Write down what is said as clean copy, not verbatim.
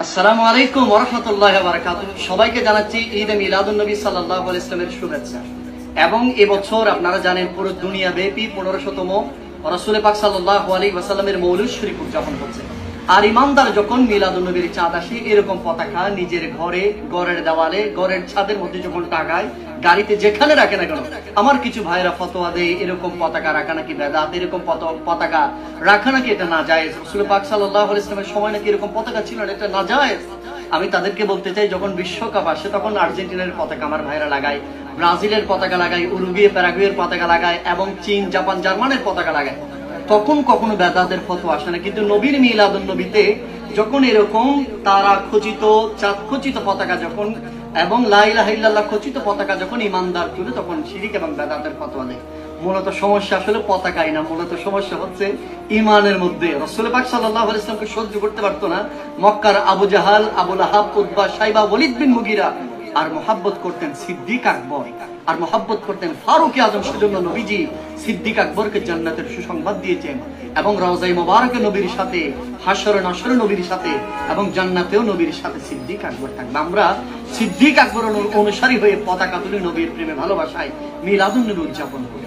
আসসালামু আলাইকুম ওয়া রাহমাতুল্লাহি ওয়া বারাকাতুহু। সবাইকে জানাচ্ছি ঈদ এ মিলাদুন নবী সাল্লাল্লাহু আলাইহি ওয়াসাল্লামের শুভেচ্ছা। এবং এবছর আপনারা জানেন পুরো দুনিয়া ব্যাপী 1500তম রাসূল পাক সাল্লাল্লাহু আলাইহি ওয়াসাল্লামের মৌলিদ শরীফ উদযাপন হচ্ছে। আর ইমানদার যখন মিলাদুন নবীর চাঁদ আসে, এরকম পতাকা নিজের ঘরে, ঘরের দেওয়ালে, ঘরের ছাদের মধ্যে যখন টাঙায়, গাড়িতে যেখানে রাখে না কেন, আমার কিছু ভাইরা ফতোয়া দেয় এরকম পতাকা রাখা নাকি বেদাত, এরকম পতাকা রাখা নাকি এটা নাজায়েজ। রাসূল পাক সাল্লাল্লাহু আলাইহি ওয়াসাল্লামের সময় নাকি এরকম পতাকা ছিল না, এটা নাজায়েজ। আমি তাদেরকে বলতে চাই, যখন বিশ্বকাপ আসে তখন আর্জেন্টিনার পতাকা আমার ভাইরা লাগায়, ব্রাজিলের পতাকা লাগায়, উরুগুয়ে প্যারাগুয়ের পতাকা লাগায় এবং চীন, জাপান, জার্মানের পতাকা লাগায়। তখন কখনো বেদাতের ফতোয়া আসে না। কিন্তু নবীর মিলাদুন নবীতে যখন এরকম তারা খচিত, চাঁদ খচিত পতাকা যখন এবং লা ইলাহা ইল্লাল্লাহ খচিত পতাকা যখন ইমানদার তুলে, তখন শিরিক এবং বেদাতের ফতোয়া দেয়। মূলত সমস্যা আসলে পতাকাই না, মূলত সমস্যা হচ্ছে ইমানের মধ্যে। রাসূল পাক সাল্লাল্লাহু আলাইহি ওয়াসাল্লামকে সহ্য করতে পারতো না মক্কার আবু জাহাল, আবু লাহাব, উতবা, শাইবা, ওয়ালিদ বিন মুগিরা। আর মুহাব্বত করতেন সিদ্দিক আকবর, আর মুহাব্বত করতেন ফারুক আজম। সেজন্য নবীজি সিদ্দিক আকবরকে জান্নাতের সুসংবাদ দিয়েছেন এবং রওজায়ে মুবারকে নবীর সাথে, হাশরে নাশরে নবীর সাথে এবং জান্নাতেও নবীর সাথে সিদ্দিক আকবর থাকবে। আমরা সিদ্দিক আকবর অনুসারী হয়ে পতাকা তুলে নবীর প্রেমে ভালোবাসায় মিলাদুন নবী উদযাপন করি।